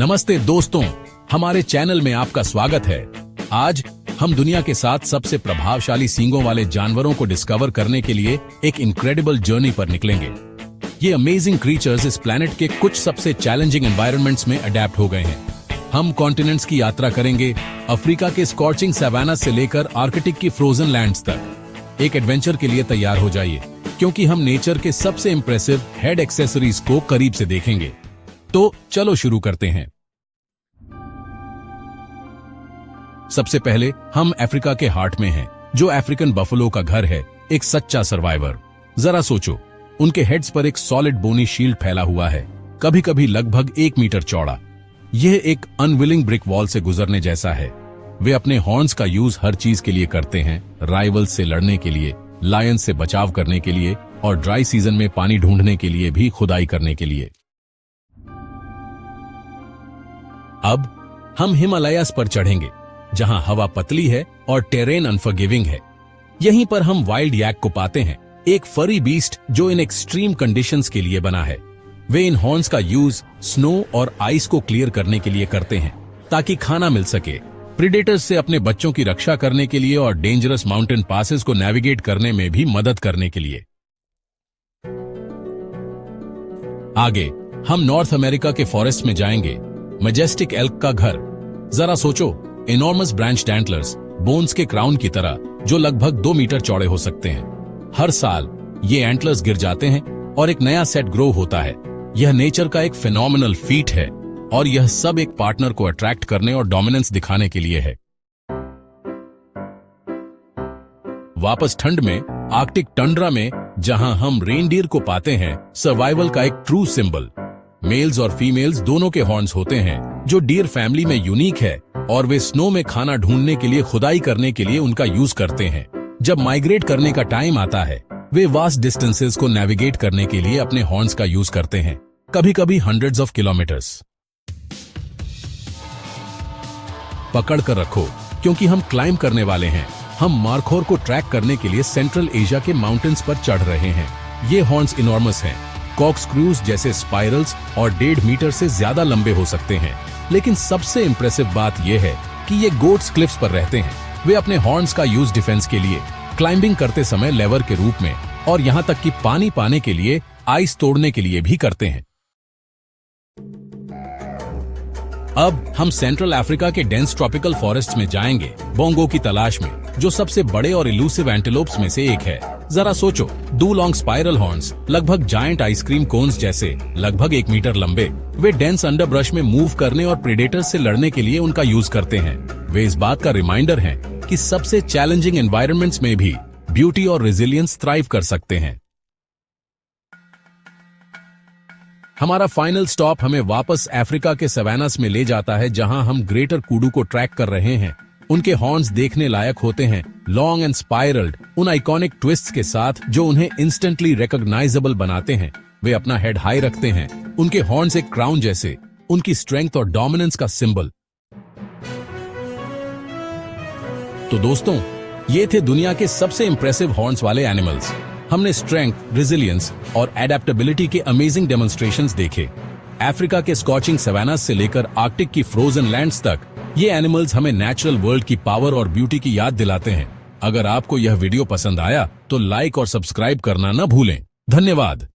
नमस्ते दोस्तों, हमारे चैनल में आपका स्वागत है। आज हम दुनिया के 7 सबसे प्रभावशाली सींगों वाले जानवरों को डिस्कवर करने के लिए एक इनक्रेडिबल जर्नी पर निकलेंगे। ये अमेजिंग क्रीचर्स इस प्लैनेट के कुछ सबसे चैलेंजिंग एनवायरनमेंट्स में अडेप्ट हो गए हैं। हम कॉन्टिनेंट्स की यात्रा करेंगे, अफ्रीका के स्कॉर्चिंग सवाना से लेकर आर्कटिक की फ्रोजन लैंड्स तक। एक एडवेंचर के लिए तैयार हो जाइए, क्योंकि हम नेचर के सबसे इंप्रेसिव हेड एक्सेसरीज को करीब से देखेंगे। तो चलो शुरू करते हैं। सबसे पहले हम अफ्रीका के हार्ट में हैं, जो अफ्रीकन बफलो का घर है, एक सच्चा सर्वाइवर। जरा सोचो, उनके हेड्स पर एक सॉलिड बोनी शील्ड फैला हुआ है, कभी कभी लगभग 1 मीटर चौड़ा। यह एक अनविलिंग ब्रिक वॉल से गुजरने जैसा है। वे अपने हॉर्न्स का यूज हर चीज के लिए करते हैं, राइवल्स से लड़ने के लिए, लायन से बचाव करने के लिए और ड्राई सीजन में पानी ढूंढने के लिए भी खुदाई करने के लिए। अब हम हिमालयास पर चढ़ेंगे, जहां हवा पतली है और टेरेन अनफॉरगिविंग है। यहीं पर हम वाइल्ड यैक को पाते हैं, एक फरी बीस्ट जो इन एक्सट्रीम कंडीशंस के लिए बना है। वे इन हॉर्न्स का यूज स्नो और आइस को क्लियर करने के लिए करते हैं, ताकि खाना मिल सके, प्रीडेटर्स से अपने बच्चों की रक्षा करने के लिए और डेंजरस माउंटेन पासेस को नेविगेट करने में भी मदद करने के लिए। आगे हम नॉर्थ अमेरिका के फॉरेस्ट में जाएंगे, मैजेस्टिक एल्क का घर। जरा सोचो, इनॉर्मस ब्रांच एंटलर्स, बोन्स के क्राउन की तरह, जो लगभग 2 मीटर चौड़े हो सकते हैं। हर साल ये एंटलर्स गिर जाते हैं और एक नया सेट ग्रो होता है। यह नेचर का एक फिनोमिनल फीट है, और यह सब एक पार्टनर को अट्रैक्ट करने और डोमिनेंस दिखाने के लिए है। वापस ठंड में, आर्कटिक टंड्रा में, जहां हम रेनडियर को पाते हैं, सर्वाइवल का एक ट्रू सिंबल। मेल्स और फीमेल्स दोनों के हॉर्न्स होते हैं, जो डियर फैमिली में यूनिक है, और वे स्नो में खाना ढूंढने के लिए खुदाई करने के लिए उनका यूज करते हैं। जब माइग्रेट करने का टाइम आता है, वे वास्ट डिस्टेंसेस को नेविगेट करने के लिए अपने हॉर्न्स का यूज करते हैं, कभी कभी हंड्रेड्स ऑफ किलोमीटर्स। पकड़ कर रखो, क्योंकि हम क्लाइंब करने वाले हैं। हम मार्खोर को ट्रैक करने के लिए सेंट्रल एशिया के माउंटेन्स पर चढ़ रहे हैं। ये हॉर्न्स इनॉर्मस हैं, कॉर्कस्क्रूज जैसे स्पाइरल्स और 1.5 मीटर से ज्यादा लंबे हो सकते हैं। लेकिन सबसे इंप्रेसिव बात यह है कि ये गोट्स क्लिफ्स पर रहते हैं। वे अपने हॉर्न्स का यूज डिफेंस के लिए, क्लाइंबिंग करते समय लेवर के रूप में, और यहां तक कि पानी पाने के लिए, आइस तोड़ने के लिए भी करते हैं। अब हम सेंट्रल अफ्रीका के डेंस ट्रॉपिकल फॉरेस्ट में जाएंगे, बोंगो की तलाश में, जो सबसे बड़े और इलूसिव एंटेलोप्स में से एक है। जरा सोचो, 2 लॉन्ग स्पाइरल हॉर्न्स, लगभग जायंट आइसक्रीम कोन्स जैसे, लगभग 1 मीटर लंबे। वे डेंस अंडरब्रश में मूव करने और प्रेडेटर्स से लड़ने के लिए उनका यूज करते हैं। वे इस बात का रिमाइंडर हैं कि सबसे चैलेंजिंग एनवायरनमेंट्स में भी ब्यूटी और रेजिलियंस थ्राइव कर सकते हैं। हमारा फाइनल स्टॉप हमें वापस अफ्रीका के सवानास में ले जाता है, जहां हम ग्रेटर कुडू को ट्रैक कर रहे हैं। उनके हॉर्न्स देखने लायक होते हैं, लॉन्ग एंड स्पाइरल्ड, उन आइकॉनिक ट्विस्ट्स के साथ जो उन्हें इंस्टेंटली रिकॉग्नाइजेबल बनाते हैं। वे अपना हेड हाई रखते हैं, उनके हॉर्न्स एक क्राउन जैसे, उनकी स्ट्रेंथ और डोमिनेंस का सिंबल। तो दोस्तों, ये थे दुनिया के सबसे इंप्रेसिव हॉर्न्स वाले एनिमल्स। हमने स्ट्रेंथ, रेजिलियंस और एडेप्टेबिलिटी के अमेजिंग डेमोन्स्ट्रेशंस देखे। अफ्रीका के स्कॉचिंग सवानास से लेकर आर्कटिक की फ्रोजन लैंड्स तक, ये एनिमल्स हमें नेचुरल वर्ल्ड की पावर और ब्यूटी की याद दिलाते हैं। अगर आपको यह वीडियो पसंद आया तो लाइक और सब्सक्राइब करना न भूलें। धन्यवाद।